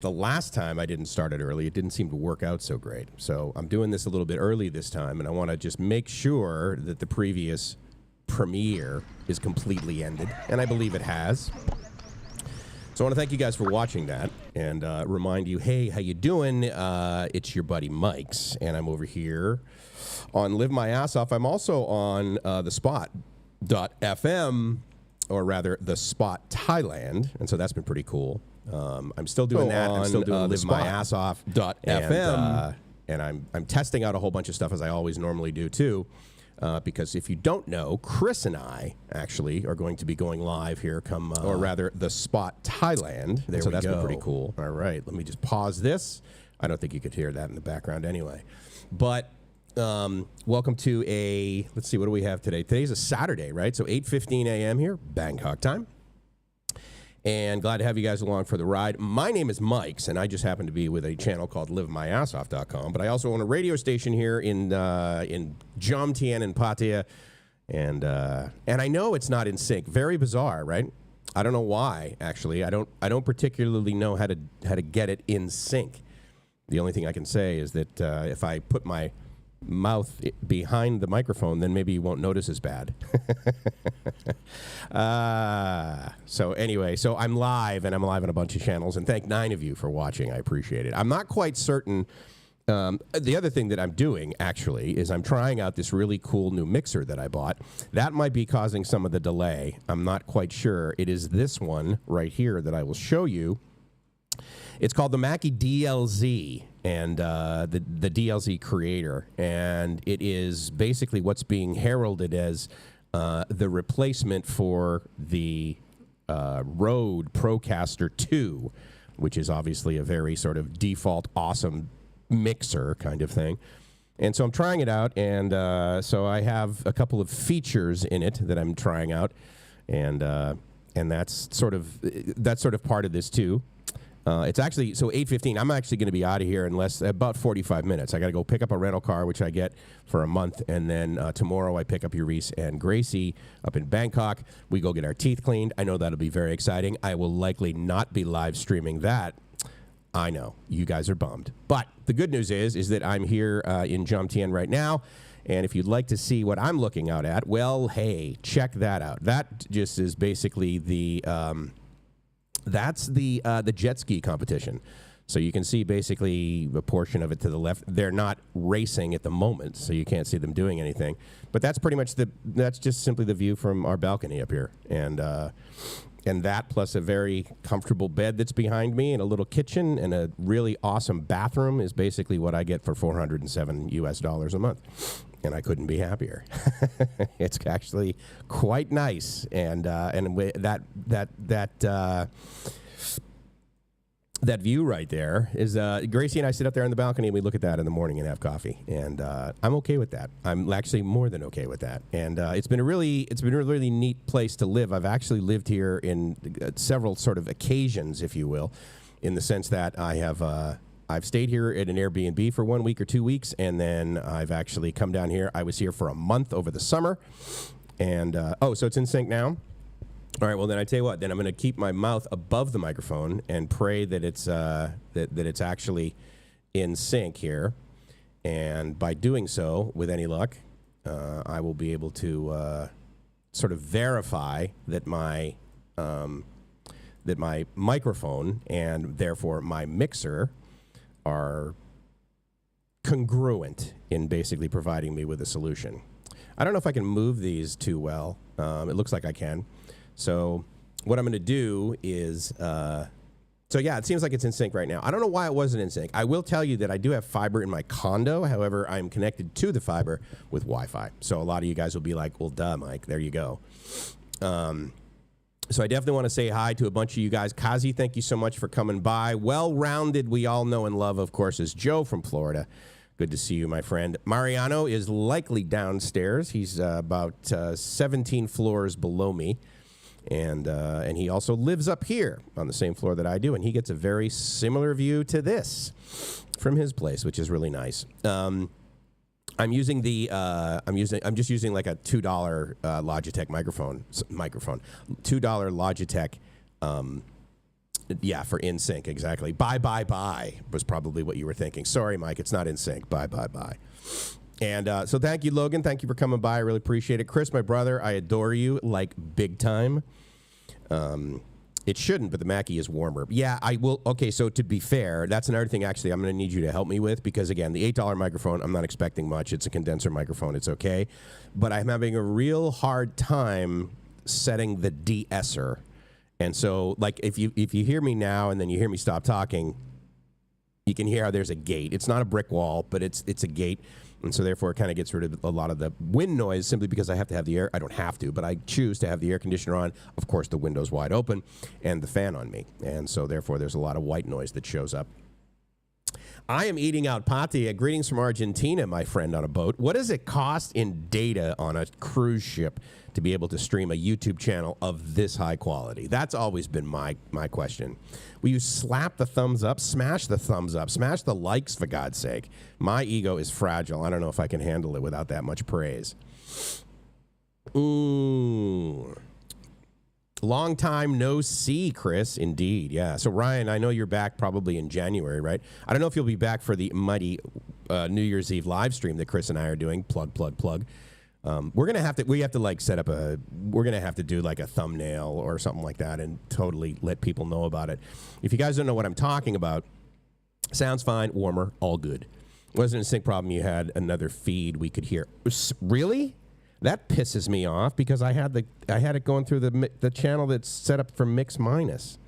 the last time I didn't start it early, it didn't seem to work out so great. So I'm doing this a little bit early this time, and I want to just make sure that the previous premiere is completely ended, and I believe it has. So I want to thank you guys for watching that, and remind you, hey, how you doing? It's your buddy Mike's, and I'm over here on Live My Ass Off. I'm also on the Spot.fm, or rather, the Spot Thailand, and so that's been pretty cool. I'm still doing that. I'm still doing Live My Ass Off .fm, and I'm testing out a whole bunch of stuff as I always normally do too. Because if you don't know, Chris and I actually are going to be going live here come, or rather, the Spot Thailand. There so that's been pretty cool. All right, let me just pause this. I don't think you could hear that in the background anyway. But welcome to a, let's see, what do we have today? Today's a Saturday, right? So 8:15 a.m. here, Bangkok time. And glad to have you guys along for the ride. My name is Mike's, and I just happen to be with a channel called LiveMyAssOff.com. But I also own a radio station here in JOMTIEN in Pattaya, and I know it's not in sync. Very bizarre, right? I don't know why. Actually, I don't particularly know how to get it in sync. The only thing I can say is that if I put my mouth behind the microphone, then maybe you won't notice as bad. So anyway, so I'm live, and I'm live on a bunch of channels, and thank 9 of you for watching. I appreciate it. I'm not quite certain. The other thing that I'm doing, actually, is I'm trying out this really cool new mixer that I bought. That might be causing some of the delay. I'm not quite sure. It is this one right here that I will show you. It's called the Mackie DLZ, and the DLZ creator, and it is basically what's being heralded as the replacement for the Rode Procaster 2, which is obviously a very sort of default awesome mixer kind of thing. And so I'm trying it out, and so I have a couple of features in it that I'm trying out, and that's sort of part of this too. It's actually, so 8:15, I'm actually going to be out of here in about 45 minutes. I got to go pick up a rental car, which I get for a month, and then tomorrow I pick up Urice and Gracie up in Bangkok. We go get our teeth cleaned. I know that'll be very exciting. I will likely not be live streaming that. I know, you guys are bummed. But the good news is that I'm here in JOMTIEN right now, and if you'd like to see what I'm looking out at, well, hey, check that out. That just is basically the... that's the jet ski competition. So you can see basically a portion of it to the left. They're not racing at the moment, so you can't see them doing anything. But that's pretty much that's just simply the view from our balcony up here. And that plus a very comfortable bed that's behind me and a little kitchen and a really awesome bathroom is basically what I get for $407 US a month. And I couldn't be happier. It's actually quite nice, and that view right there is Gracie and I sit up there on the balcony and we look at that in the morning and have coffee, and I'm okay with that. I'm actually more than okay with that, and it's been a really neat place to live. I've actually lived here in several sort of occasions, if you will, in the sense that I have. I've stayed here at an Airbnb for 1 week or 2 weeks, and then I've actually come down here. I was here for a month over the summer, and oh, so it's in sync now? All right, well, then I tell you what, then I'm going to keep my mouth above the microphone and pray that it's, that it's actually in sync here, and by doing so, with any luck, I will be able to sort of verify that my microphone and therefore my mixer are congruent in basically providing me with a solution. I don't know if I can move these too well. It looks like I can. So what I'm going to do is, so yeah, it seems like it's in sync right now. I don't know why it wasn't in sync. I will tell you that I do have fiber in my condo. However, I'm connected to the fiber with Wi-Fi. So a lot of you guys will be like, well, duh, Mike, there you go. So I definitely want to say hi to a bunch of you guys. Kazi, thank you so much for coming by. Well-rounded, we all know and love, of course, is Joe from Florida. Good to see you, my friend. Mariano is likely downstairs. He's about 17 floors below me. And he also lives up here on the same floor that I do, and he gets a very similar view to this from his place, which is really nice. I'm using the I'm just using like a $2 Logitech microphone. $2 Logitech Yeah, for In Sync, exactly. Bye, bye, bye was probably what you were thinking. Sorry, Mike, it's not In Sync. Bye, bye, bye. And so thank you, Logan. Thank you for coming by. I really appreciate it. Chris, my brother, I adore you, like, big time. It shouldn't, but the Mackie is warmer. Yeah, I will. Okay, so to be fair, that's another thing, actually, I'm going to need you to help me with, because, again, the $8 microphone, I'm not expecting much. It's a condenser microphone. It's okay. But I'm having a real hard time setting the de-esser. And so, like, if you hear me now and then you hear me stop talking, you can hear how there's a gate. It's not a brick wall, but it's a gate. And so, therefore, it kind of gets rid of a lot of the wind noise simply because I have to have the air. I don't have to, but I choose to have the air conditioner on. Of course, the window's wide open and the fan on me. And so, therefore, there's a lot of white noise that shows up. I am eating out Pattaya. Greetings from Argentina, my friend, on a boat. What does it cost in data on a cruise ship to be able to stream a YouTube channel of this high quality? That's always been my question. Will you slap the thumbs up, smash the thumbs up, smash the likes, for God's sake? My ego is fragile. I don't know if I can handle it without that much praise. Ooh. Long time no see, Chris. Indeed, yeah. So, Ryan, I know you're back probably in January, right? I don't know if you'll be back for the mighty New Year's Eve live stream that Chris and I are doing. Plug, plug, plug. We're gonna have to. We have to like set up a. We're gonna have to do like a thumbnail or something like that, and totally let people know about it. If you guys don't know what I'm talking about, sounds fine, warmer, all good. Wasn't a sync problem. You had another feed we could hear. Really? That pisses me off because I had it going through the channel that's set up for mix minus.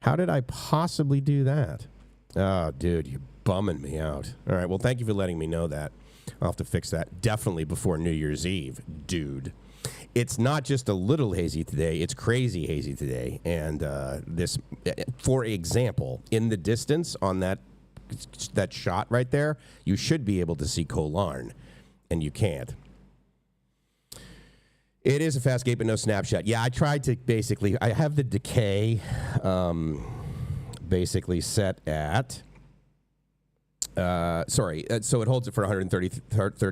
How did I possibly do that? Oh, dude, you're bumming me out. All right, well, thank you for letting me know that. I'll have to fix that definitely before New Year's Eve, dude. It's not just a little hazy today, it's crazy hazy today. And this, for example, in the distance on that shot right there, you should be able to see Koh Larn, and you can't. It is a fast gate, but no snapshot. Yeah, I tried to basically, I have the decay basically set at, so it holds it for 130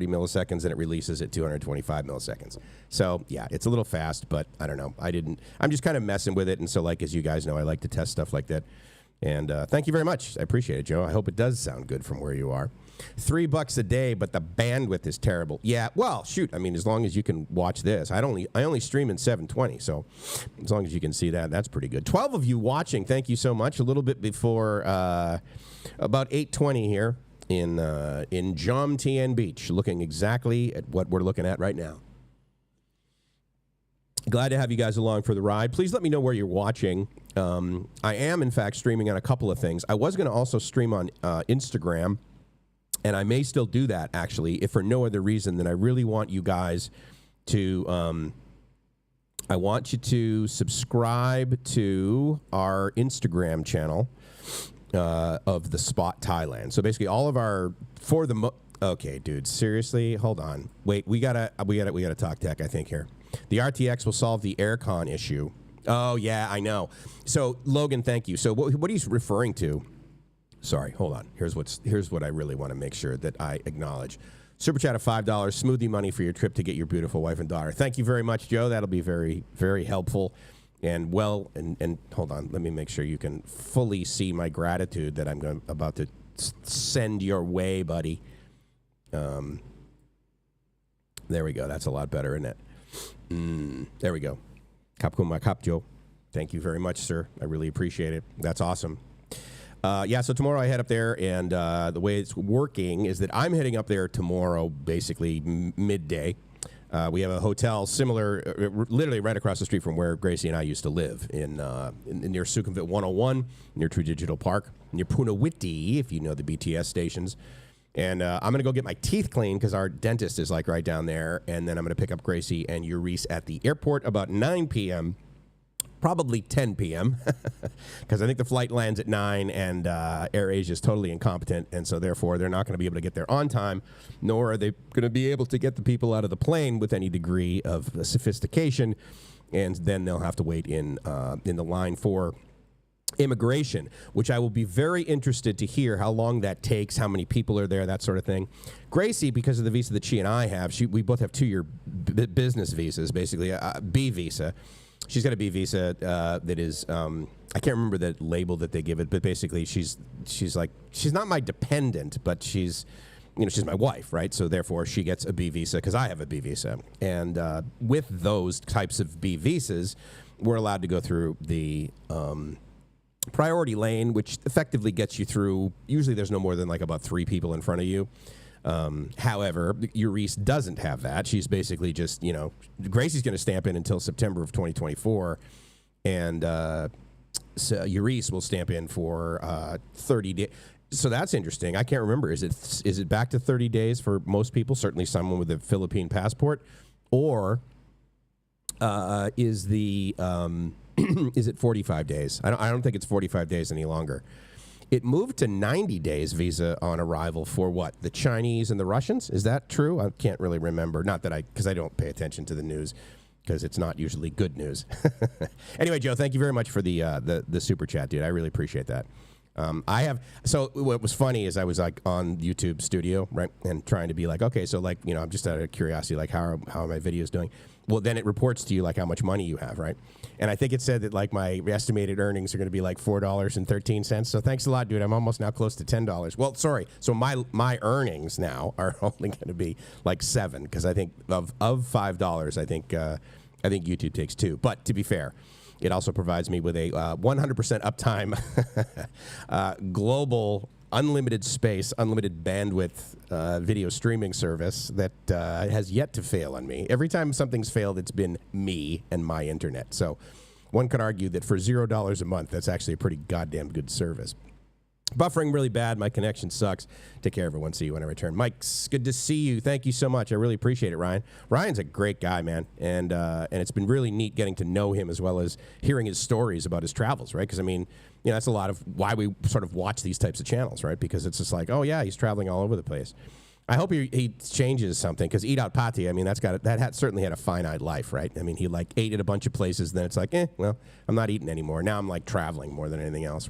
milliseconds and it releases at 225 milliseconds. So, yeah, it's a little fast, but I don't know. I'm just kind of messing with it. And so, like, as you guys know, I like to test stuff like that. And thank you very much. I appreciate it, Joe. I hope it does sound good from where you are. $3 a day, but the bandwidth is terrible. Yeah, well, shoot. I mean, as long as you can watch this. I only stream in 720, so as long as you can see that, that's pretty good. 12 of you watching. Thank you so much. A little bit before about 8:20 here in JOMTIEN Beach, looking exactly at what we're looking at right now. Glad to have you guys along for the ride. Please let me know where you're watching. I am, in fact, streaming on a couple of things. I was going to also stream on Instagram. And I may still do that, actually, if for no other reason than I really want you guys to, I want you to subscribe to our Instagram channel of The Spot Thailand. So basically all of our, okay, dude, seriously, hold on. Wait, we gotta talk tech, I think, here. The RTX will solve the aircon issue. Oh, yeah, I know. So, Logan, thank you. So what he's referring to, sorry, hold on. Here's what I really want to make sure that I acknowledge. Super chat of $5, smoothie money for your trip to get your beautiful wife and daughter. Thank you very much, Joe. That'll be very, very helpful. And and hold on, let me make sure you can fully see my gratitude that I'm about to send your way, buddy. There we go. That's a lot better, isn't it? There we go. Kapkun ma kap, Joe. Thank you very much, sir. I really appreciate it. That's awesome. Yeah, so tomorrow I head up there, and the way it's working is that I'm heading up there tomorrow, basically midday. We have a hotel similar, literally right across the street from where Gracie and I used to live, in near Sukhumvit 101, near True Digital Park, near Punawiti, if you know the BTS stations. And I'm going to go get my teeth cleaned because our dentist is like right down there, and then I'm going to pick up Gracie and Eurice at the airport about 9 p.m., probably 10 p.m., because I think the flight lands at 9, and AirAsia is totally incompetent, and so therefore they're not going to be able to get there on time, nor are they going to be able to get the people out of the plane with any degree of sophistication, and then they'll have to wait in the line for immigration, which I will be very interested to hear how long that takes, how many people are there, that sort of thing. Gracie, because of the visa that she and I have, we both have 2-year business visas, basically a B visa. She's got a B visa that is. I can't remember the label that they give it, but basically she's not my dependent, but she's my wife, right? So therefore she gets a B visa because I have a B visa. And with those types of B visas, we're allowed to go through the priority lane, which effectively gets you through. Usually there's no more than like about 3 people in front of you. However, Eurice doesn't have that. She's basically just, Gracie's going to stamp in until September of 2024. And so Eurice will stamp in for 30 days. So that's interesting. I can't remember. Is it back to 30 days for most people? Certainly someone with a Philippine passport. Or is it 45 days? I don't think it's 45 days any longer. It moved to 90 days visa on arrival for what? The Chinese and the Russians? Is that true? I can't really remember. Not that because I don't pay attention to the news, because it's not usually good news. Anyway, Joe, thank you very much for the super chat, dude. I really appreciate that. So what was funny is I was like on YouTube Studio, right, and trying to be like, okay, so like, I'm just out of curiosity, like how are my videos doing? Well, then it reports to you like how much money you have, right? And I think it said that like my estimated earnings are going to be like $4.13. So thanks a lot, dude. I'm almost now close to $10. Well, sorry. So my earnings now are only going to be like $7, because I think of $5, I think YouTube takes 2. But to be fair, it also provides me with a 100% uptime global unlimited space, unlimited bandwidth video streaming service that has yet to fail on me. Every time something's failed, it's been me and my internet. So one could argue that for $0 a month, that's actually a pretty goddamn good service. Buffering really bad. My connection sucks. Take care, everyone. See you when I return. Mike's good to see you. Thank you so much. I really appreciate it, Ryan. Ryan's a great guy, man, and it's been really neat getting to know him as well as hearing his stories about his travels, right? Because I mean, that's a lot of why we sort of watch these types of channels, right? Because it's just like, oh yeah, he's traveling all over the place. I hope he changes something, because Eat Out Pattaya, I mean, certainly had a finite life, right? I mean, he like ate at a bunch of places, then it's like, well, I'm not eating anymore. Now I'm like traveling more than anything else.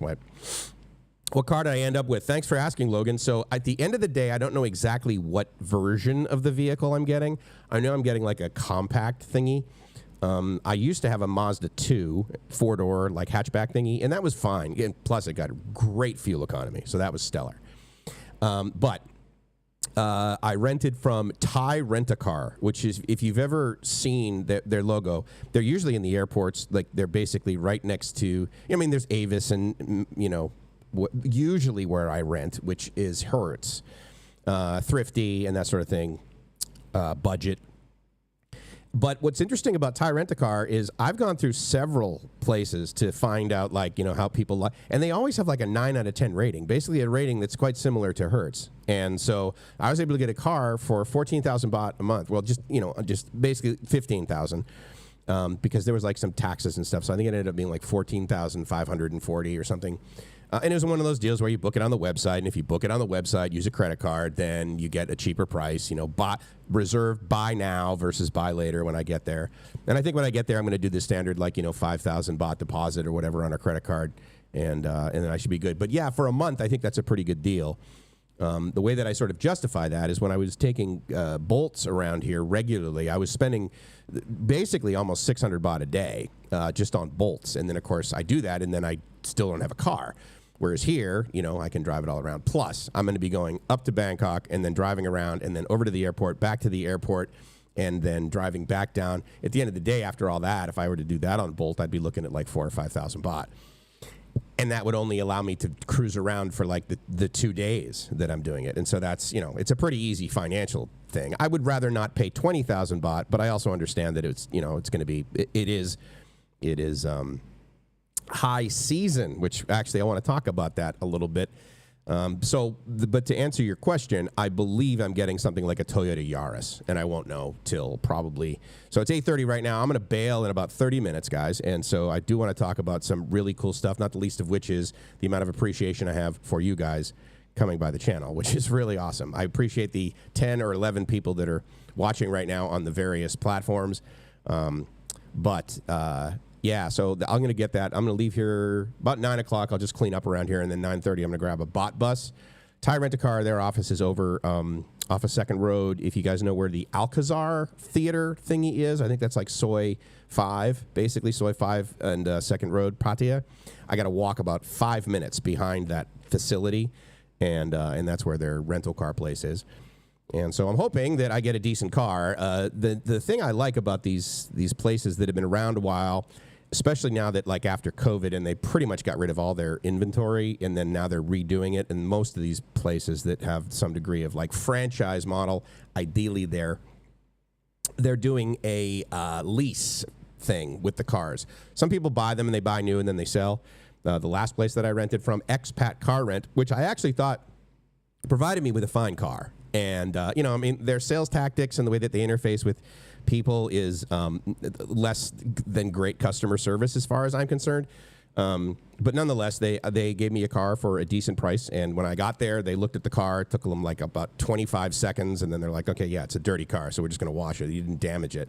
What car did I end up with? Thanks for asking, Logan. So at the end of the day, I don't know exactly what version of the vehicle I'm getting. I know I'm getting like a compact thingy. I used to have a Mazda 2 4-door like hatchback thingy, and that was fine. And plus, it got great fuel economy, so that was stellar. But I rented from Thai Rent-A-Car, which is, if you've ever seen their logo, they're usually in the airports. Like they're basically right next to. I mean, there's Avis and usually where I rent, which is Hertz, Thrifty, and that sort of thing, budget. But what's interesting about Thai Rent-A-Car is I've gone through several places to find out, like, how people like, and they always have like a 9 out of 10 rating, basically a rating that's quite similar to Hertz. And so I was able to get a car for 14,000 baht a month. Well, just basically 15,000. Because there was like some taxes and stuff. So I think it ended up being like 14,540 or something. And it was one of those deals where you book it on the website, and if you book it on the website, use a credit card, then you get a cheaper price. Buy now versus buy later when I get there. And I think when I get there, I'm going to do the standard 5,000 baht deposit or whatever on a credit card, and then I should be good. But yeah, for a month, I think that's a pretty good deal. The way that I sort of justify that is when I was taking bolts around here regularly, I was spending basically almost 600 baht a day just on bolts. And then, of course, I do that, and then I still don't have a car. Whereas here, I can drive it all around. Plus, I'm going to be going up to Bangkok and then driving around and then over to the airport, back to the airport, and then driving back down. At the end of the day, after all that, if I were to do that on Bolt, I'd be looking at like 4,000 or 5,000 baht. And that would only allow me to cruise around for like the 2 days that I'm doing it. And so that's, it's a pretty easy financial thing. I would rather not pay 20,000 baht, but I also understand that it's, it's going to be, it is high season, which actually I want to talk about that a little bit. But to answer your question, I believe I'm getting something like a Toyota Yaris, and I won't know till probably. So it's 8:30 right now. I'm going to bail in about 30 minutes, guys. And so I do want to talk about some really cool stuff, not the least of which is the amount of appreciation I have for you guys coming by the channel, which is really awesome. I appreciate the 10 or 11 people that are watching right now on the various platforms. Yeah, so I'm going to get that. I'm going to leave here about 9 o'clock. I'll just clean up around here, and then 9:30 I'm going to grab a bot bus. Thai Rent-A-Car, their office is over off of Second Road. If you guys know where the Alcazar Theater thingy is, I think that's like Soy 5, basically Soy 5 and Second Road, Pattaya. I got to walk about 5 minutes behind that facility, and that's where their rental car place is. And so I'm hoping that I get a decent car. The thing I like about these places that have been around a while, especially now that like after COVID and they pretty much got rid of all their inventory and then now they're redoing it. And most of these places that have some degree of like franchise model, ideally they're doing a lease thing with the cars. Some people buy them and they buy new and then they sell. The last place that I rented from, Expat Car Rent, which I actually thought provided me with a fine car. And, you know, I mean, their sales tactics and the way that they interface with people is less than great customer service as far as I'm concerned. But nonetheless, they gave me a car for a decent price. And when I got there, they looked at the car. It took them like about 25 seconds. And then they're like, okay, yeah, it's a dirty car, so we're just going to wash it. You didn't damage it.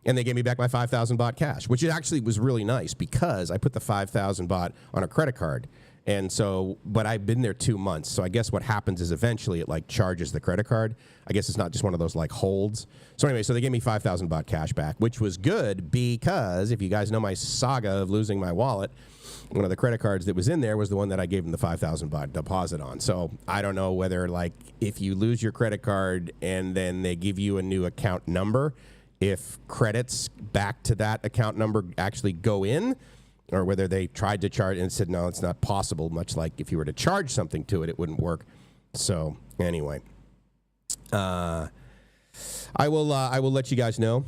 And they gave me back my 5,000 baht cash, which actually was really nice because I put the 5,000 baht on a credit card. And so, but I've been there 2 months. So I guess what happens is eventually it like charges the credit card. I guess it's not just one of those like holds. So anyway, so they gave me 5,000 baht cash back, which was good because if you guys know my saga of losing my wallet, one of the credit cards that was in there was the one that I gave them the 5,000 baht deposit on. So I don't know whether like if you lose your credit card and then they give you a new account number, if credits back to that account number actually go in, or whether they tried to charge and said, no, it's not possible, much like if you were to charge something to it, it wouldn't work. So anyway, I will let you guys know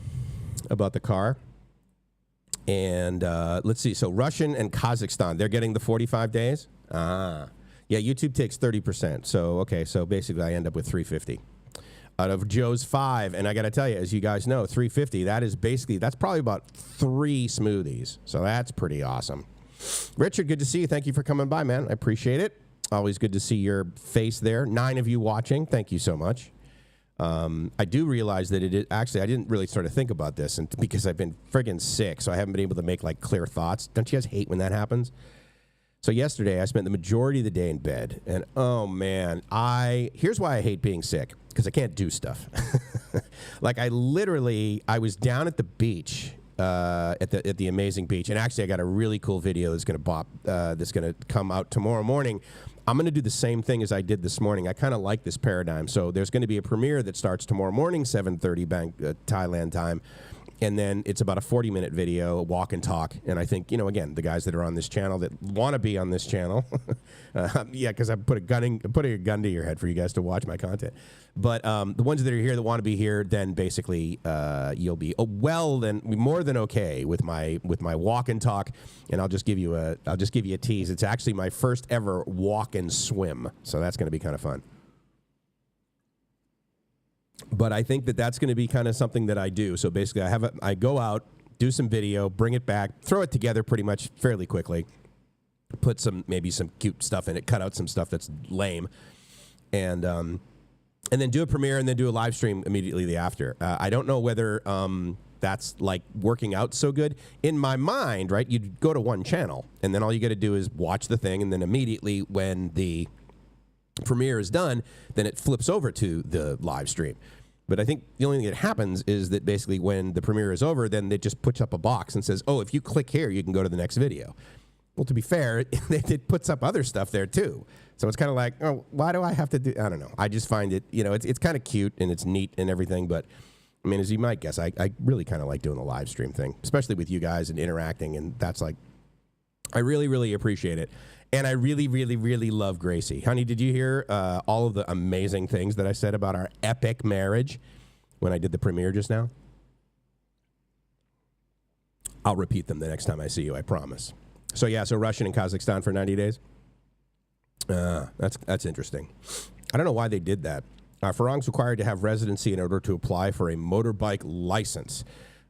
about the car. And let's see. So Russian and Kazakhstan, they're getting the 45 days. Yeah, YouTube takes 30%. So, okay, so basically I end up with 350 out of Joe's 5. And I got to tell you, as you guys know, 350, that's probably about 3 smoothies. So that's pretty awesome. Richard, good to see you. Thank you for coming by, man. I appreciate it. Always good to see your face there. 9 of you watching. Thank you so much. I do realize that actually, I didn't really sort of think about this because I've been friggin' sick, so I haven't been able to make like clear thoughts. Don't you guys hate when that happens? So yesterday, I spent the majority of the day in bed, and oh man, here's why I hate being sick, because I can't do stuff. Like I was down at the beach, at the amazing beach, and actually I got a really cool video that's gonna come out tomorrow morning. I'm gonna do the same thing as I did this morning. I kind of like this paradigm. So there's gonna be a premiere that starts tomorrow morning, 7:30 Thailand time. And then it's about a 40-minute video, walk and talk. And I think, you know, again, the guys that are on this channel that want to be on this channel, yeah, because I'm putting a gun to your head for you guys to watch my content. But the ones that are here that want to be here, then basically you'll be more than okay with my walk and talk. And I'll just give you a tease. It's actually my first ever walk and swim, so that's going to be kind of fun. But I think that that's going to be kind of something that I do. So basically, I go out, do some video, bring it back, throw it together pretty much fairly quickly, put maybe some cute stuff in it, cut out some stuff that's lame, and then do a premiere and then do a live stream immediately after. I don't know whether that's like working out so good. In my mind, right, you'd go to one channel, and then all you got to do is watch the thing, and then immediately when the premiere is done, then it flips over to the live stream. But I think the only thing that happens is that basically when the premiere is over, then it just puts up a box and says, oh, if you click here, you can go to the next video. Well, to be fair, it puts up other stuff there too. So it's kind of like, oh, why do I have to do, I don't know. I just find it, you know, it's kind of cute and it's neat and everything. But I mean, as you might guess, I really kind of like doing the live stream thing, especially with you guys and interacting. And that's like, I really, really appreciate it. And I really, really, really love Gracie. Honey, did you hear all of the amazing things that I said about our epic marriage when I did the premiere just now? I'll repeat them the next time I see you, I promise. So yeah, so Russian and Kazakhstan for 90 days. That's interesting. I don't know why they did that. Farang's required to have residency in order to apply for a motorbike license.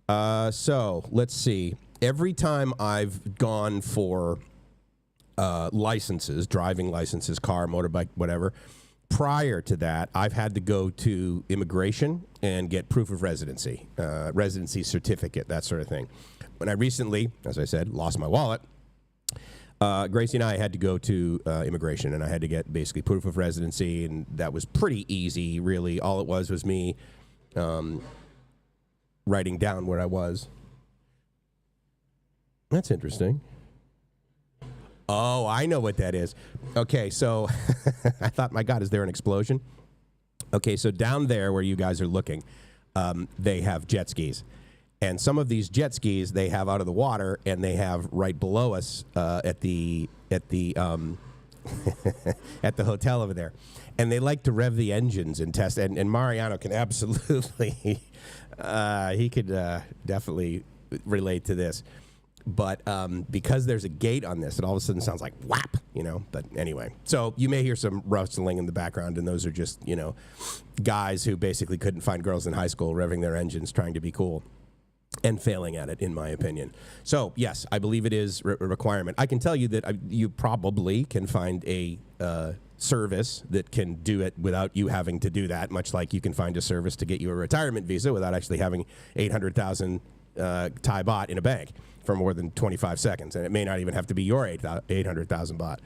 So let's see. Every time I've gone for licenses, driving licenses, car, motorbike, whatever, prior to that, I've had to go to immigration and get proof of residency, residency certificate, that sort of thing. When I recently, as I said, lost my wallet, Gracie and I had to go to immigration, and I had to get basically proof of residency, and that was pretty easy, really. All it was me writing down where I was. That's interesting. Oh, I know what that is. Okay, so I thought, my God, is there an explosion? Okay, so down there where you guys are looking, they have jet skis. And some of these jet skis they have out of the water, and they have right below us at the at the hotel over there, and they like to rev the engines and test. And Mariano can absolutely, he could definitely relate to this. But because there's a gate on this, it all of a sudden sounds like whap, you know. But anyway, so you may hear some rustling in the background, and those are just, you know, guys who basically couldn't find girls in high school revving their engines, trying to be cool. And failing at it, in my opinion. So, yes, I believe it is a requirement. I can tell you that you probably can find a service that can do it without you having to do that, much like you can find a service to get you a retirement visa without actually having 800,000 Thai baht in a bank for more than 25 seconds. And it may not even have to be your 800,000 baht.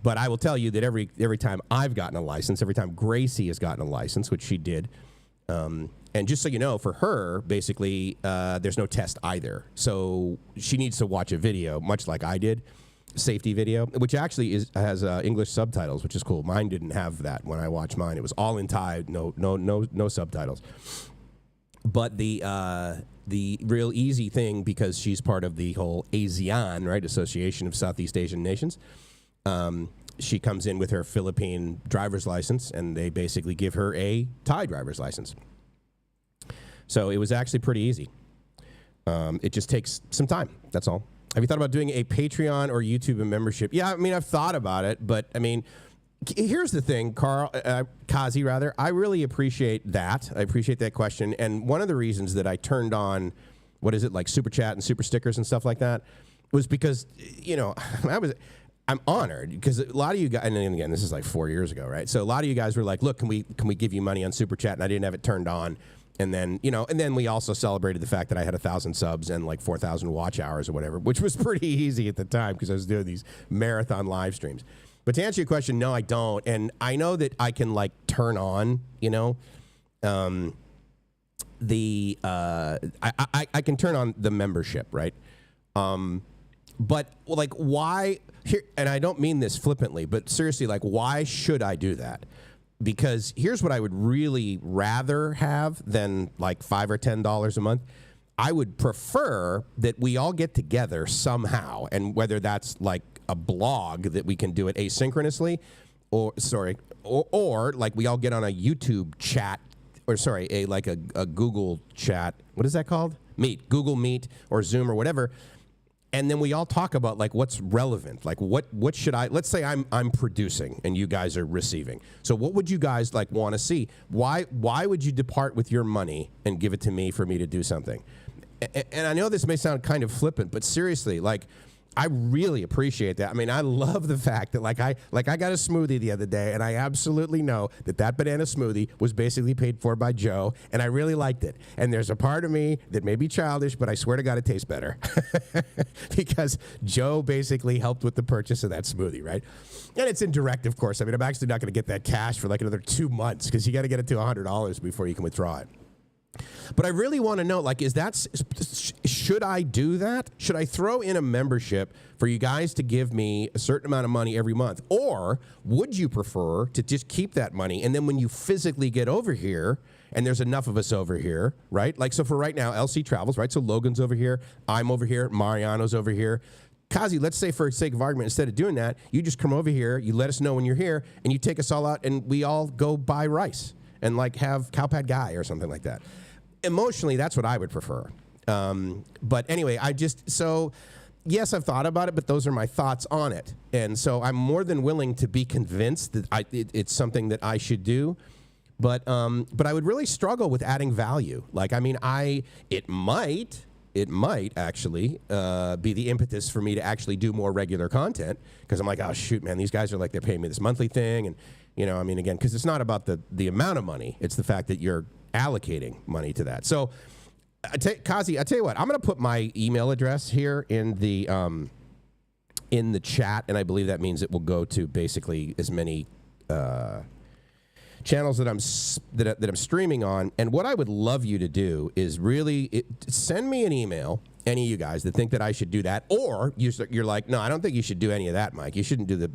But I will tell you that every time I've gotten a license, every time Gracie has gotten a license, which she did, and just so you know, for her, basically, there's no test either. So she needs to watch a video, much like I did, safety video, which actually has English subtitles, which is cool. Mine didn't have that when I watched mine. It was all in Thai, no subtitles. But the real easy thing, because she's part of the whole ASEAN, right, Association of Southeast Asian Nations, she comes in with her Philippine driver's license, and they basically give her a Thai driver's license. So it was actually pretty easy. It just takes some time. That's all. Have you thought about doing a Patreon or YouTube membership? Yeah, I mean, I've thought about it, but I mean, here's the thing, Kazi, rather. I really appreciate that. I appreciate that question. And one of the reasons that I turned on, what is it, like Super Chat and Super Stickers and stuff like that, was because, you know, I'm honored, because a lot of you guys, and again, this is like 4 years ago, right? So a lot of you guys were like, look, can we give you money on Super Chat? And I didn't have it turned on. And then, you know, and then we also celebrated the fact that I had 1,000 subs and like 4,000 watch hours or whatever, which was pretty easy at the time because I was doing these marathon live streams. But to answer your question, no, I don't. And I know that I can like turn on, you know, I can turn on the membership, right? But like, why here? And I don't mean this flippantly, but seriously, like, why should I do that? Because here's what I would really rather have than like $5 or $10 a month. I would prefer that we all get together somehow, and whether that's like a blog that we can do it asynchronously, or like we all get on a YouTube chat, or like a Google chat. What is that called? Google Meet or Zoom or whatever. And then we all talk about like what's relevant, like what should I? Let's say I'm producing and you guys are receiving. So what would you guys like want to see? Why would you depart with your money and give it to me for me to do something? And I know this may sound kind of flippant, but seriously, like, I really appreciate that. I mean, I love the fact that like I got a smoothie the other day, and I absolutely know that banana smoothie was basically paid for by Joe, and I really liked it. And there's a part of me that may be childish, but I swear to God it tastes better because Joe basically helped with the purchase of that smoothie, right? And it's indirect, of course. I mean, I'm actually not going to get that cash for like another 2 months because you got to get it to $100 before you can withdraw it. But I really want to know, like, should I do that? Should I throw in a membership for you guys to give me a certain amount of money every month? Or would you prefer to just keep that money, and then when you physically get over here, and there's enough of us over here, right? Like, so for right now, LC travels, right? So Logan's over here, I'm over here, Mariano's over here. Kazi, let's say for sake of argument, instead of doing that, you just come over here, you let us know when you're here, and you take us all out, and we all go buy rice and like have Cowpad Guy or something like that. Emotionally, that's what I would prefer. But anyway, yes, I've thought about it, but those are my thoughts on it. And so I'm more than willing to be convinced that it's something that I should do. But I would really struggle with adding value. Like, I mean, it might actually be the impetus for me to actually do more regular content, because I'm like, oh shoot, man, these guys are like, they're paying me this monthly thing, and you know, I mean, again, because it's not about the amount of money, it's the fact that you're allocating money to that. So, Kazi, I tell you what, I'm going to put my email address here in the in the chat, and I believe that means it will go to basically as many channels that I'm streaming on. And what I would love you to do is really send me an email, any of you guys that think that I should do that, or you're like, no, I don't think you should do any of that, Mike. You shouldn't do the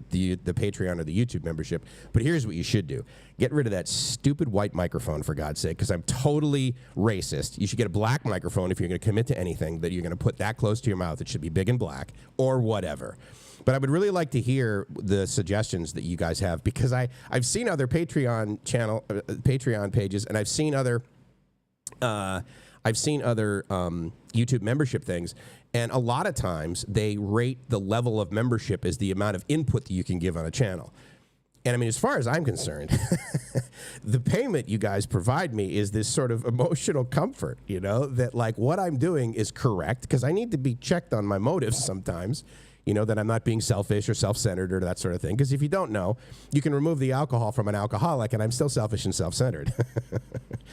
Patreon or the YouTube membership. But here's what you should do: get rid of that stupid white microphone, for God's sake, because I'm totally racist. You should get a black microphone if you're going to commit to anything that you're going to put that close to your mouth. It should be big and black, or whatever. But I would really like to hear the suggestions that you guys have, because I've seen other Patreon pages, and I've seen other YouTube membership things, and a lot of times they rate the level of membership as the amount of input that you can give on a channel. And I mean, as far as I'm concerned, the payment you guys provide me is this sort of emotional comfort, you know, that like what I'm doing is correct, because I need to be checked on my motives sometimes. You know, that I'm not being selfish or self-centered or that sort of thing. Because if you don't know, you can remove the alcohol from an alcoholic, and I'm still selfish and self-centered.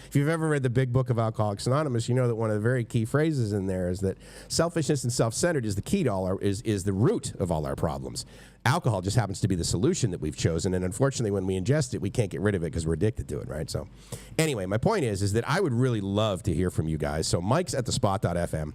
If you've ever read the Big Book of Alcoholics Anonymous, you know that one of the very key phrases in there is that selfishness and self-centered is the key to all is the root of all our problems. Alcohol just happens to be the solution that we've chosen, and unfortunately, when we ingest it, we can't get rid of it because we're addicted to it, right? So, anyway, my point is that I would really love to hear from you guys. So, Mike's at thespot.fm.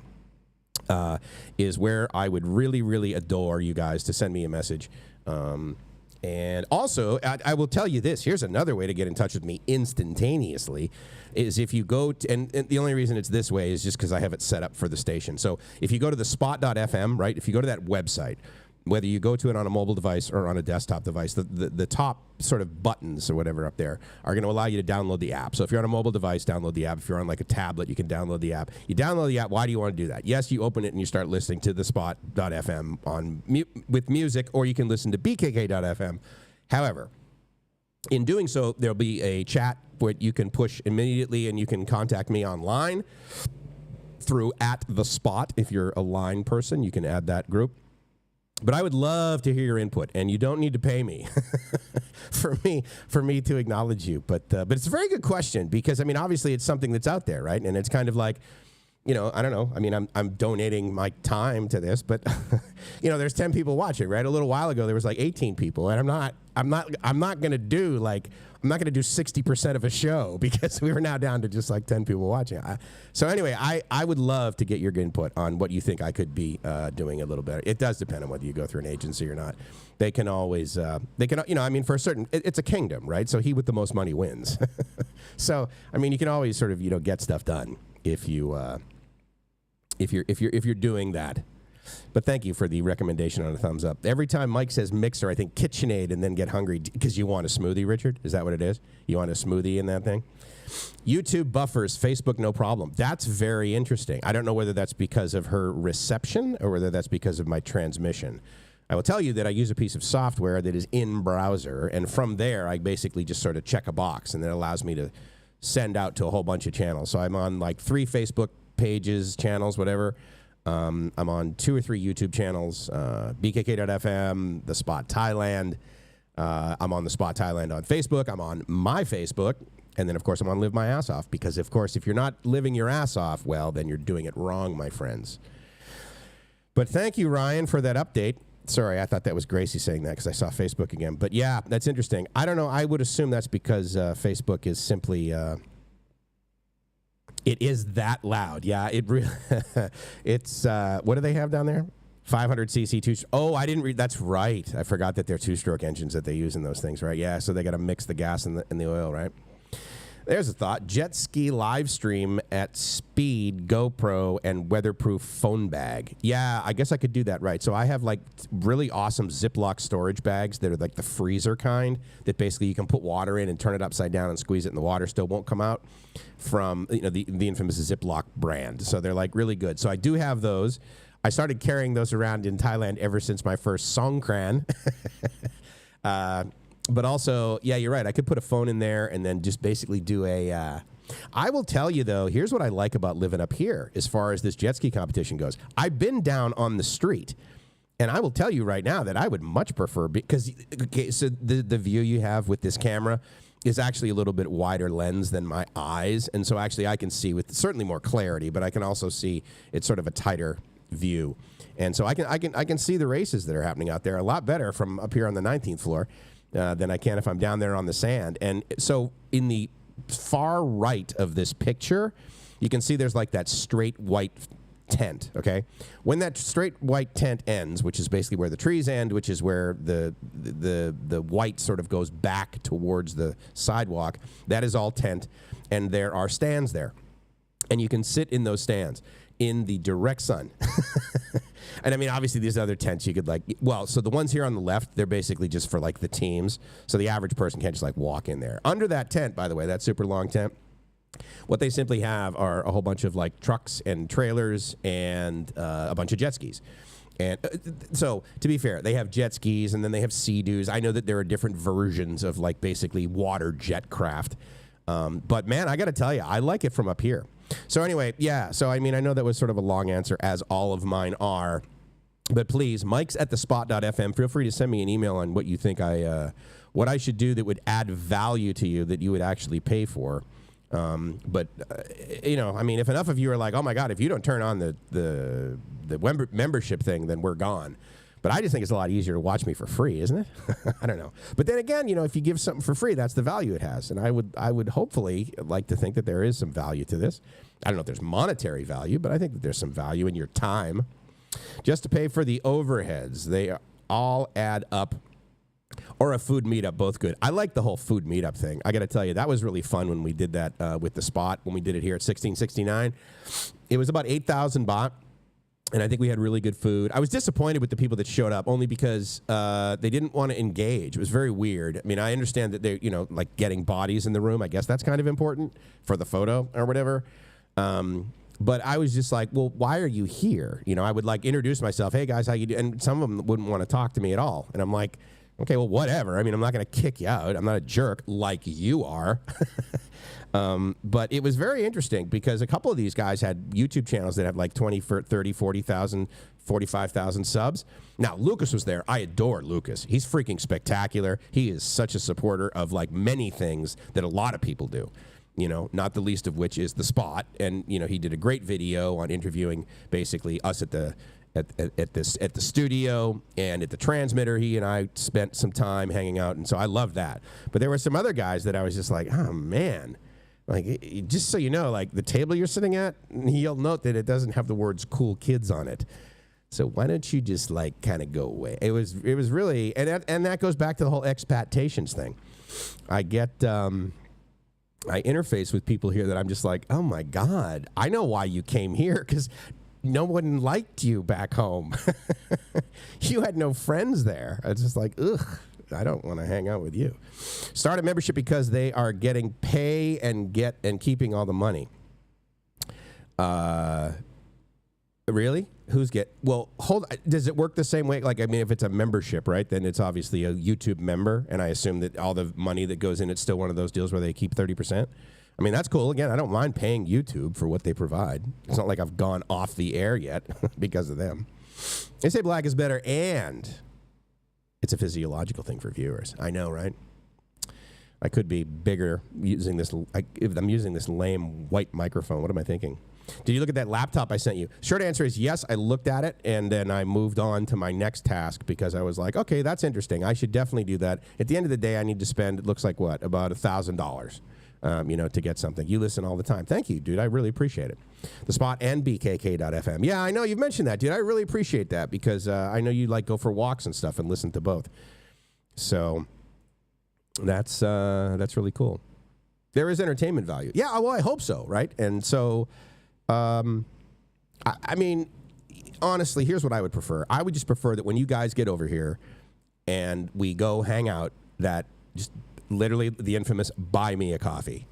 Is where I would really, really adore you guys to send me a message. And also, I will tell you this. Here's another way to get in touch with me instantaneously, is if you go to, and the only reason it's this way is just because I have it set up for the station. So if you go to the spot.fm, right, if you go to that website, whether you go to it on a mobile device or on a desktop device, the top sort of buttons or whatever up there are going to allow you to download the app. So if you're on a mobile device, download the app. If you're on like a tablet, you can download the app. You download the app. Why do you want to do that? Yes, you open it and you start listening to the spot.fm with music, or you can listen to bkk.fm. However, in doing so, there'll be a chat where you can push immediately, and you can contact me online through @thespot. If you're a line person, you can add that group. But I would love to hear your input, and you don't need to pay me for me to acknowledge you. But it's a very good question, because I mean, obviously it's something that's out there, right? And it's kind of like, you know, I don't know. I mean, I'm donating my time to this, but you know, there's 10 people watching, right? A little while ago there was like 18 people, and I'm not going to do 60% of a show, because we were now down to just like 10 people watching. So anyway, I would love to get your input on what you think I could be doing a little better. It does depend on whether you go through an agency or not. They can always, you know, I mean, for a certain, it's a kingdom, right? So he with the most money wins. So, I mean, you can always sort of, you know, get stuff done if you're doing that. But thank you for the recommendation on a thumbs up. Every time Mike says mixer, I think KitchenAid and then get hungry because you want a smoothie, Richard? Is that what it is? You want a smoothie in that thing? YouTube buffers, Facebook no problem. That's very interesting. I don't know whether that's because of her reception or whether that's because of my transmission. I will tell you that I use a piece of software that is in browser, and from there I basically just sort of check a box, and it allows me to send out to a whole bunch of channels. So I'm on like 3 Facebook pages, channels, whatever. I'm on 2 or 3 YouTube channels, bkk.fm, The Spot Thailand. I'm on The Spot Thailand on Facebook. I'm on my Facebook. And then, of course, I'm on Live My Ass Off, because, of course, if you're not living your ass off, well, then you're doing it wrong, my friends. But thank you, Ryan, for that update. Sorry, I thought that was Gracie saying that because I saw Facebook again. But, yeah, that's interesting. I don't know. I would assume that's because Facebook is simply... it is that loud. Yeah, it really... it's... what do they have down there? 500cc two... Oh, I didn't read... That's right. I forgot that they're 2-stroke engines that they use in those things, right? Yeah, so they got to mix the gas and the oil, right? There's a thought. Jet ski live stream at speed, GoPro, and weatherproof phone bag. Yeah, I guess I could do that, right? So I have like really awesome Ziploc storage bags that are like the freezer kind that basically you can put water in and turn it upside down and squeeze it and the water still won't come out, from the infamous Ziploc brand. So they're like really good. So I do have those. I started carrying those around in Thailand ever since my first Songkran. But also, yeah, you're right. I could put a phone in there and then just basically do a... I will tell you, though, here's what I like about living up here as far as this jet ski competition goes. I've been down on the street, and I will tell you right now that I would much prefer... Because, okay, so the view you have with this camera is actually a little bit wider lens than my eyes, and so actually I can see with certainly more clarity, but I can also see it's sort of a tighter view. And so I can see the races that are happening out there a lot better from up here on the 19th floor than I can if I'm down there on the sand. And so in the far right of this picture, you can see there's like that straight white tent, okay? When that straight white tent ends, which is basically where the trees end, which is where the white sort of goes back towards the sidewalk, that is all tent, and there are stands there. And you can sit in those stands in the direct sun. And I mean, obviously, these other tents you could like, well, so the ones here on the left, they're basically just for like the teams. So the average person can't just like walk in there. Under that tent, by the way, that super long tent, what they simply have are a whole bunch of like trucks and trailers and a bunch of jet skis. And so, to be fair, they have jet skis and then they have Sea-Doos. I know that there are different versions of like basically water jet craft. But man, I got to tell you, I like it from up here. So anyway, yeah. So I mean, I know that was sort of a long answer, as all of mine are. But please, mikes@thespot.fm. Feel free to send me an email on what you think what I should do that would add value to you that you would actually pay for. But you know, I mean, if enough of you are like, oh my God, if you don't turn on the membership thing, then we're gone. But I just think it's a lot easier to watch me for free, isn't it? I don't know. But then again, you know, if you give something for free, that's the value it has. And I would hopefully like to think that there is some value to this. I don't know if there's monetary value, but I think that there's some value in your time just to pay for the overheads. They all add up. Or a food meetup, both good. I like the whole food meetup thing. I got to tell you, that was really fun when we did that with the spot, when we did it here at 1669. It was about 8,000 baht. And I think we had really good food. I was disappointed with the people that showed up only because they didn't want to engage. It was very weird. I mean, I understand that they're, you know, like getting bodies in the room. I guess that's kind of important for the photo or whatever. But I was just like, well, why are you here? You know, I would like introduce myself. Hey, guys, how you doing? And some of them wouldn't want to talk to me at all. And I'm like, okay, well, whatever. I mean, I'm not going to kick you out. I'm not a jerk like you are. But it was very interesting because a couple of these guys had YouTube channels that had like 20, 30, 40,000, 45,000 subs. Now, Lucas was there. I adore Lucas. He's freaking spectacular. He is such a supporter of like many things that a lot of people do, you know, not the least of which is the spot. And, you know, he did a great video on interviewing basically us at the studio and at the transmitter. He and I spent some time hanging out, and so I loved that. But there were some other guys that I was just like, oh man, like, just so you know, like the table you're sitting at, you'll note that it doesn't have the words "cool kids" on it. So why don't you just like kind of go away? It was really, and that goes back to the whole expatations thing. I interface with people here that I'm just like, oh my God, I know why you came here, because no one liked you back home. You had no friends there. It's just like, ugh, I don't want to hang out with you. Start a membership because they are getting pay and keeping all the money. Really? Well, does it work the same way? Like, I mean, if it's a membership, right, then it's obviously a YouTube member, and I assume that all the money that goes in, it's still one of those deals where they keep 30%. I mean, that's cool. Again, I don't mind paying YouTube for what they provide. It's not like I've gone off the air yet because of them. They say black is better, and it's a physiological thing for viewers. I know, right? I could be bigger using this. If I'm using this lame white microphone, what am I thinking? Did you look at that laptop I sent you? Short answer is yes, I looked at it, and then I moved on to my next task because I was like, okay, that's interesting. I should definitely do that. At the end of the day, I need to spend, it looks like what, about $1,000. You know, to get something. You listen all the time. Thank you, dude. I really appreciate it. The Spot and BKK.FM. Yeah, I know you've mentioned that, dude. I really appreciate that because I know you like go for walks and stuff and listen to both. So that's really cool. There is entertainment value. Yeah, well, I hope so, right? And so, I mean, honestly, here's what I would prefer. I would just prefer that when you guys get over here and we go hang out, that just literally the infamous buy me a coffee.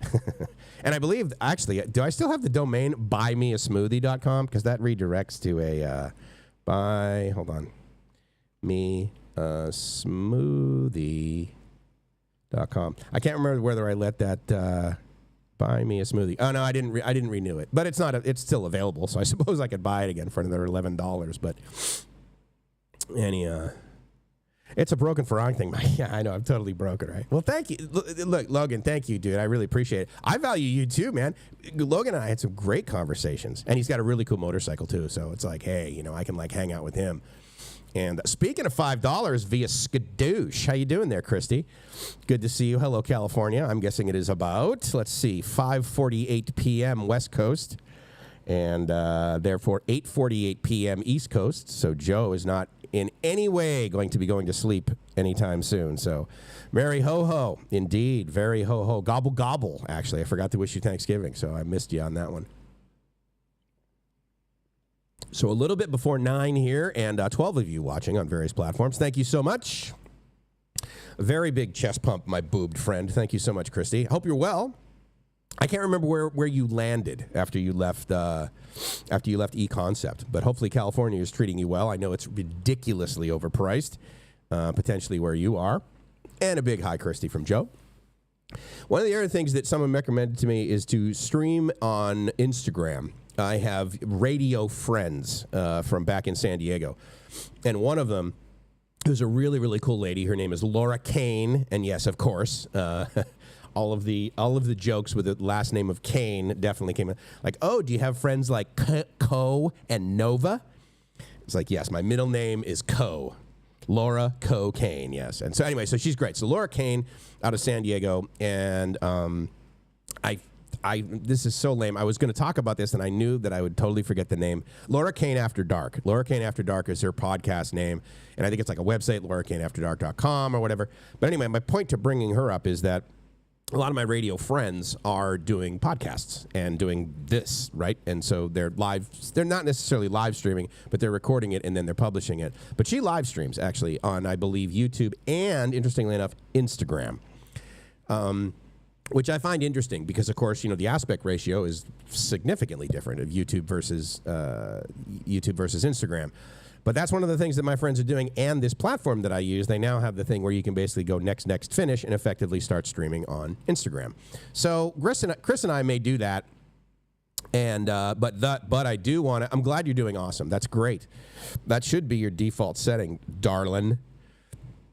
And I believe, actually, do I still have the domain buymeasmoothie.com? Because that redirects to a smoothie.com. I can't remember whether I let that buy me a smoothie. Oh no, I didn't renew it. But it's not. It's still available, so I suppose I could buy it again for another $11. But It's a broken Farang thing. Yeah, I know. I'm totally broken, right? Well, thank you. Look, Logan, thank you, dude. I really appreciate it. I value you too, man. Logan and I had some great conversations, and he's got a really cool motorcycle too. So it's like, hey, you know, I can like hang out with him. And speaking of $5 via Skadoosh, how you doing there, Christy? Good to see you. Hello, California. I'm guessing it is about, let's see, 5:48 p.m. West Coast, and therefore 8:48 p.m. East Coast. So Joe is not in any way going to be going to sleep anytime soon. So merry ho-ho. Indeed, very ho-ho. Gobble gobble, actually. I forgot to wish you Thanksgiving, so I missed you on that one. So a little bit before 9 here, and 12 of you watching on various platforms. Thank you so much. A very big chest pump, my boobed friend. Thank you so much, Christy. Hope you're well. I can't remember where you landed after you left eConcept, but hopefully California is treating you well. I know it's ridiculously overpriced, potentially where you are. And a big hi, Christy, from Joe. One of the other things that someone recommended to me is to stream on Instagram. I have radio friends from back in San Diego, and one of them is a really, really cool lady. Her name is Laura Kane, and yes, of course, all of the jokes with the last name of Kane definitely came in. Like, oh, do you have friends like Co and Nova? It's like, yes, my middle name is Co. Laura Co Kane, yes. And so anyway, so she's great. So Laura Kane out of San Diego, and this is so lame. I was going to talk about this, and I knew that I would totally forget the name. Laura Kane After Dark. Laura Kane After Dark is her podcast name, and I think it's like a website, laurakaneafterdark.com or whatever. But anyway, my point to bringing her up is that a lot of my radio friends are doing podcasts and doing this, right? And so they're live. They're not necessarily live streaming, but they're recording it and then they're publishing it. But she live streams, actually, on, I believe, YouTube and, interestingly enough, Instagram. Which I find interesting because, of course, you know, the aspect ratio is significantly different of YouTube versus Instagram. But that's one of the things that my friends are doing. And this platform that I use, they now have the thing where you can basically go next, finish, and effectively start streaming on Instagram. So Chris and I may do that. And but I do want to. I'm glad you're doing awesome. That's great. That should be your default setting, darling.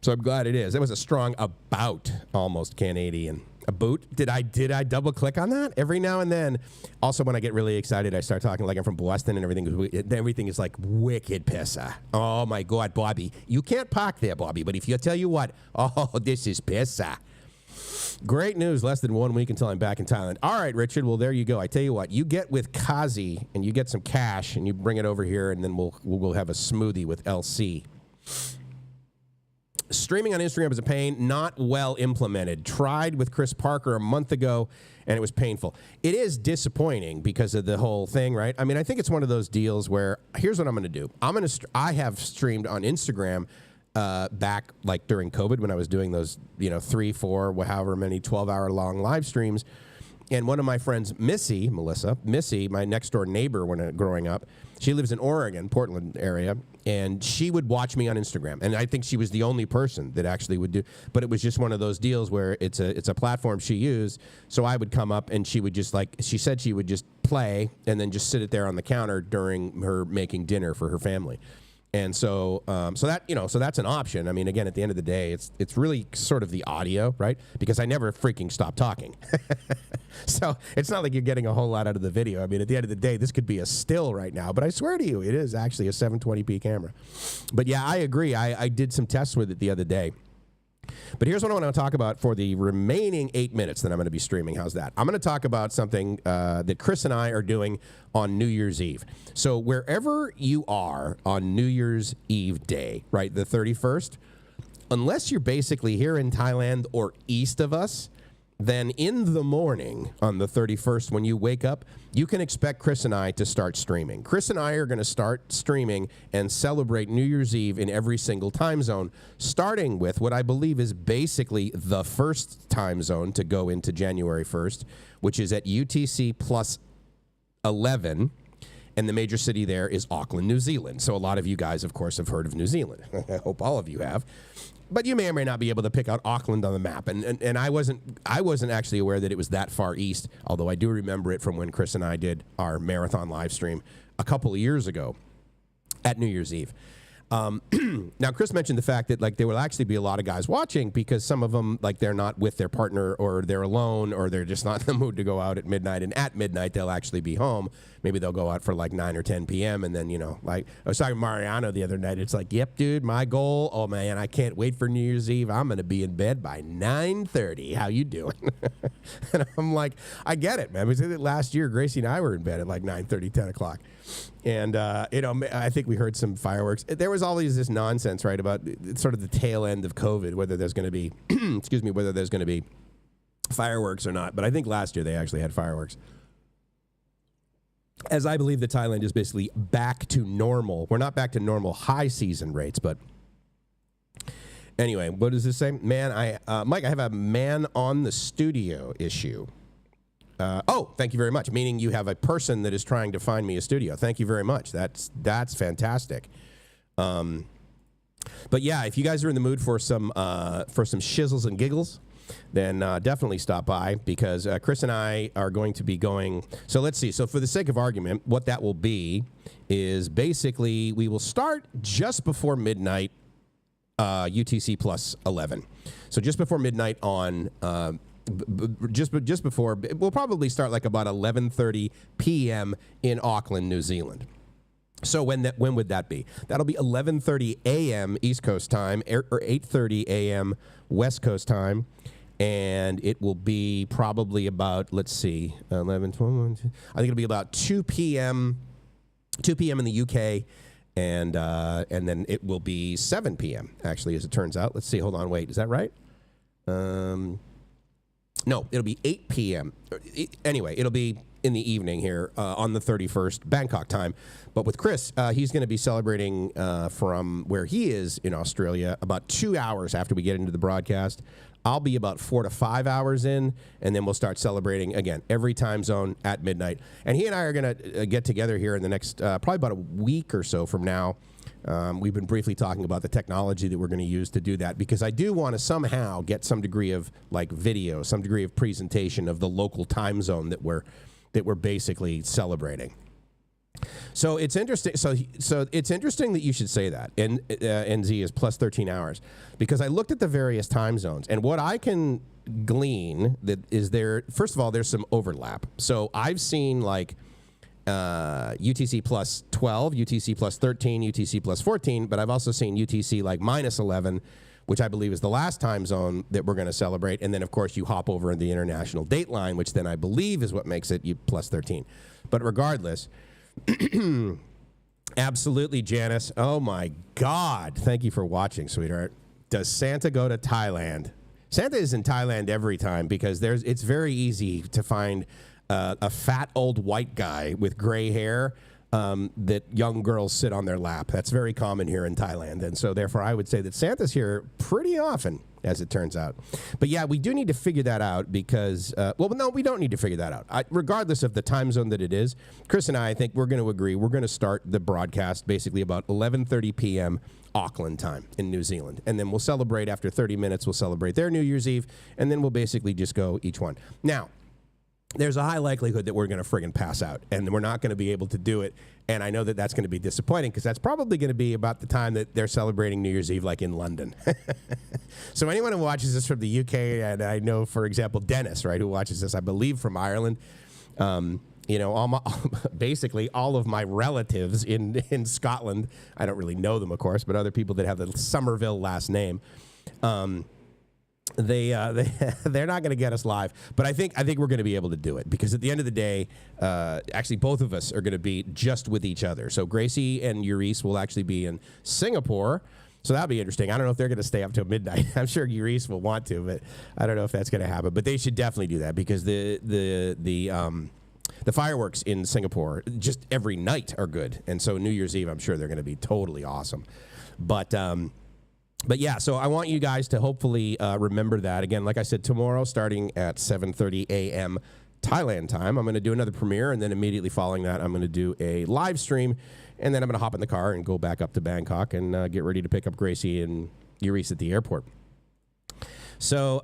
So I'm glad it is. It was a strong about almost Canadian. A boot? Did I double click on that? Every now and then. Also, when I get really excited, I start talking like I'm from Boston and everything is like wicked pissa. Oh my God, Bobby. You can't park there, Bobby, but if you tell you what, oh, this is pissa. Great news. Less than 1 week until I'm back in Thailand. All right, Richard. Well, there you go. I tell you what, you get with Kazi and you get some cash and you bring it over here and then we'll have a smoothie with LC. Streaming on Instagram is a pain, not well implemented. Tried with Chris Parker a month ago, and it was painful. It is disappointing because of the whole thing, right? I mean, I think it's one of those deals where here's what I'm going to do. I have streamed on Instagram back like during COVID when I was doing those, 3, 4, however many 12-hour-long live streams. And one of my friends, Missy, my next door neighbor when growing up, she lives in Oregon, Portland area, and she would watch me on Instagram. And I think she was the only person that actually would do. But it was just one of those deals where it's a platform she used. So I would come up and she would just she said she would just play and then just sit it there on the counter during her making dinner for her family. And so that's an option. I mean, again, at the end of the day, it's really sort of the audio, right? Because I never freaking stop talking. So it's not like you're getting a whole lot out of the video. I mean, at the end of the day, this could be a still right now, but I swear to you, it is actually a 720p camera. But yeah, I agree. I did some tests with it the other day. But here's what I want to talk about for the remaining 8 minutes that I'm going to be streaming. How's that? I'm going to talk about something that Chris and I are doing on New Year's Eve. So wherever you are on New Year's Eve day, right, the 31st, unless you're basically here in Thailand or east of us, then in the morning on the 31st, when you wake up, you can expect Chris and I to start streaming. Chris and I are going to start streaming and celebrate New Year's Eve in every single time zone, starting with what I believe is basically the first time zone to go into January 1st, which is at UTC plus 11. And the major city there is Auckland, New Zealand. So a lot of you guys, of course, have heard of New Zealand. I hope all of you have. But you may or may not be able to pick out Auckland on the map. And I wasn't actually aware that it was that far east, although I do remember it from when Chris and I did our marathon live stream a couple of years ago at New Year's Eve. Now, Chris mentioned the fact that like there will actually be a lot of guys watching because some of them like they're not with their partner or they're alone or they're just not in the mood to go out at midnight. And at midnight they'll actually be home. Maybe they'll go out for like 9 or 10 p.m. And then like I was talking to Mariano the other night. It's like, yep, dude, my goal. Oh man, I can't wait for New Year's Eve. I'm gonna be in bed by 9:30. How you doing? And I'm like, I get it, man. We said that last year, Gracie and I were in bed at like 9:30, 10 o'clock. And, I think we heard some fireworks. There was always this nonsense, right, about sort of the tail end of COVID, whether there's going to be, whether there's going to be fireworks or not. But I think last year they actually had fireworks. As I believe that Thailand is basically back to normal. We're not back to normal high season rates, but anyway, what does this say? Man, Mike, I have a man on the studio issue. Thank you very much. Meaning you have a person that is trying to find me a studio. Thank you very much. That's fantastic. But yeah, if you guys are in the mood for some shizzles and giggles, then definitely stop by because Chris and I are going to be going. So let's see. So for the sake of argument, what that will be is basically we will start just before midnight, UTC plus 11. So just before midnight on. Just before, we'll probably start like about 11:30 p.m. in Auckland, New Zealand. So when would that be? That'll be 11:30 a.m. East Coast time or 8:30 a.m. West Coast time, and it will be probably about 11, 12, I think it'll be about 2 p.m. in the UK, and then it will be 7 p.m. actually, as it turns out. Let's see. Hold on. Wait. Is that right? No, it'll be 8 p.m. Anyway, it'll be in the evening here on the 31st, Bangkok time. But with Chris, he's going to be celebrating from where he is in Australia about 2 hours after we get into the broadcast. I'll be about 4 to 5 hours in, and then we'll start celebrating, again, every time zone at midnight. And he and I are going to get together here in the next probably about a week or so from now. We've been briefly talking about the technology that we're going to use to do that because I do want to somehow get some degree of like video, some degree of presentation of the local time zone that we're basically celebrating. So it's interesting. So it's interesting that you should say that. And NZ is plus 13 hours because I looked at the various time zones and what I can glean that is there. First of all, there's some overlap. So I've seen like. UTC plus 12, UTC plus 13, UTC plus 14, but I've also seen UTC like minus 11, which I believe is the last time zone that we're going to celebrate. And then, of course, you hop over in the international date line, which then I believe is what makes it plus 13. But regardless, absolutely, Janice. Oh, my God. Thank you for watching, sweetheart. Does Santa go to Thailand? Santa is in Thailand every time because it's very easy to find a fat old white guy with gray hair that young girls sit on their lap. That's very common here in Thailand. And so therefore I would say that Santa's here pretty often, as it turns out. But yeah, we do need to figure that out because, no, we don't need to figure that out. Regardless of the time zone that it is, Chris and I think we're going to agree. We're going to start the broadcast basically about 11:30 p.m. Auckland time in New Zealand. And then we'll celebrate after 30 minutes. We'll celebrate their New Year's Eve. And then we'll basically just go each one. Now, there's a high likelihood that we're going to friggin' pass out and we're not going to be able to do it. And I know that that's going to be disappointing because that's probably going to be about the time that they're celebrating New Year's Eve, like in London. So anyone who watches this from the UK, and I know, for example, Dennis, right, who watches this, I believe, from Ireland, basically all of my relatives in Scotland, I don't really know them, of course, but other people that have the Somerville last name, they're not going to get us live, but I think we're going to be able to do it because at the end of the day, actually both of us are going to be just with each other. So Gracie and Urice will actually be in Singapore, so that'll be interesting. I don't know if they're going to stay up till midnight. I'm sure Urice will want to, but I don't know if that's going to happen. But they should definitely do that because the fireworks in Singapore just every night are good, and so New Year's Eve I'm sure they're going to be totally awesome. But yeah, so I want you guys to hopefully remember that. Again, like I said, tomorrow starting at 7:30 a.m. Thailand time, I'm going to do another premiere, and then immediately following that, I'm going to do a live stream, and then I'm going to hop in the car and go back up to Bangkok and get ready to pick up Gracie and Urice at the airport. So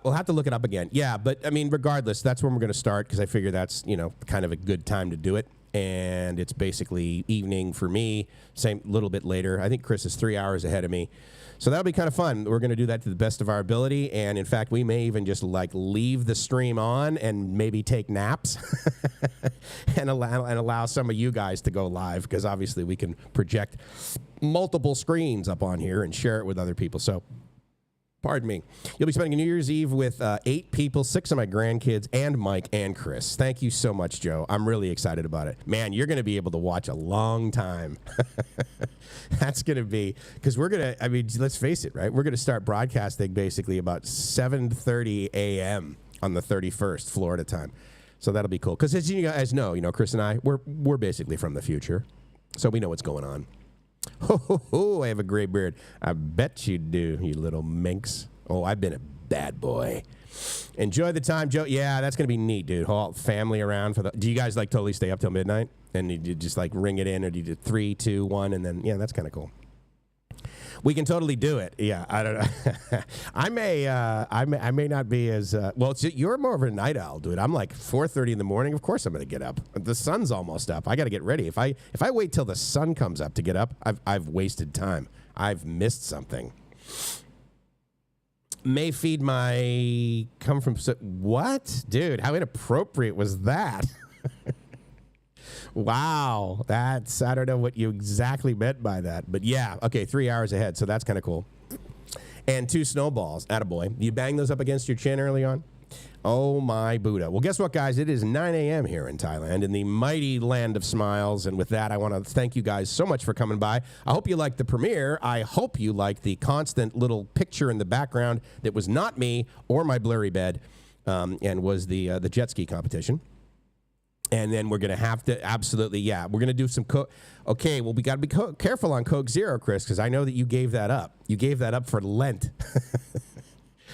we'll have to look it up again. Yeah, but I mean, regardless, that's when we're going to start because I figure that's, kind of a good time to do it. and it's basically evening for me, same little bit later. I think Chris is 3 hours ahead of me. So that'll be kind of fun. We're going to do that to the best of our ability, and in fact, we may even just like leave the stream on and maybe take naps and allow some of you guys to go live, because obviously we can project multiple screens up on here and share it with other people. So pardon me. You'll be spending New Year's Eve with 8 people, 6 of my grandkids, and Mike and Chris. Thank you so much, Joe. I'm really excited about it. Man, you're going to be able to watch a long time. That's going to be, because we're going to, I mean, let's face it, right? We're going to start broadcasting basically about 7:30 a.m. on the 31st, Florida time. So that'll be cool. Because as you guys know, Chris and I, we're basically from the future. So we know what's going on. Oh, I have a gray beard. I bet you do, you little minx. Oh, I've been a bad boy. Enjoy the time, Joe. Yeah, that's going to be neat, dude. Whole family around for the... Do you guys, like, totally stay up till midnight? And you just, like, ring it in, or do you do 3, 2, 1, and then... Yeah, that's kind of cool. We can totally do it. Yeah, I don't know. I may not be as... well, you're more of a night owl, dude. I'm like 4:30 in the morning. Of course I'm going to get up. The sun's almost up. I got to get ready. If I wait till the sun comes up to get up, I've wasted time. I've missed something. May feed my... Come from... What? Dude, how inappropriate was that? Wow, that's, I don't know what you exactly meant by that, but yeah, okay, 3 hours ahead, so that's kind of cool. And 2 snowballs, attaboy. You bang those up against your chin early on? Oh my Buddha. Well, guess what, guys? It is 9 a.m. here in Thailand, in the mighty land of smiles, and with that, I want to thank you guys so much for coming by. I hope you liked the premiere. I hope you liked the constant little picture in the background that was not me or my blurry bed, and was the jet ski competition. And then we're going to have to, absolutely, yeah, we're going to do some Coke. Okay, well, we got to be careful on Coke Zero, Chris, because I know that you gave that up. You gave that up for Lent.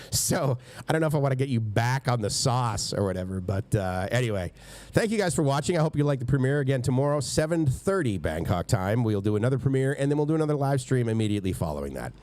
So I don't know if I want to get you back on the sauce or whatever. But anyway, thank you guys for watching. I hope you like the premiere. Again, tomorrow, 7:30 Bangkok time. We'll do another premiere, and then we'll do another live stream immediately following that.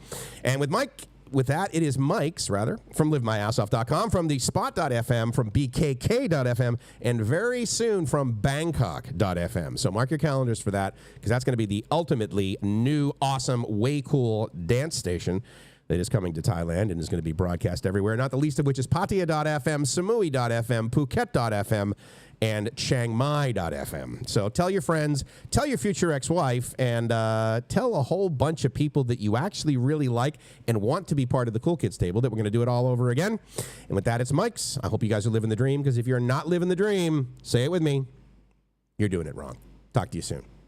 And with Mike... With that, it is Mike's, rather, from LiveMyAssOff.com, from the Spot.fm, from BKK.fm, and very soon from Bangkok.fm. So mark your calendars for that, because that's going to be the ultimately new, awesome, way cool dance station that is coming to Thailand and is going to be broadcast everywhere, not the least of which is Pattaya.fm, Samui.fm, Phuket.fm, and Chiang Mai.fm. So tell your friends, tell your future ex-wife, and tell a whole bunch of people that you actually really like and want to be part of the Cool Kids table, that we're going to do it all over again. And with that, it's Mike's. I hope you guys are living the dream, because if you're not living the dream, say it with me, you're doing it wrong. Talk to you soon.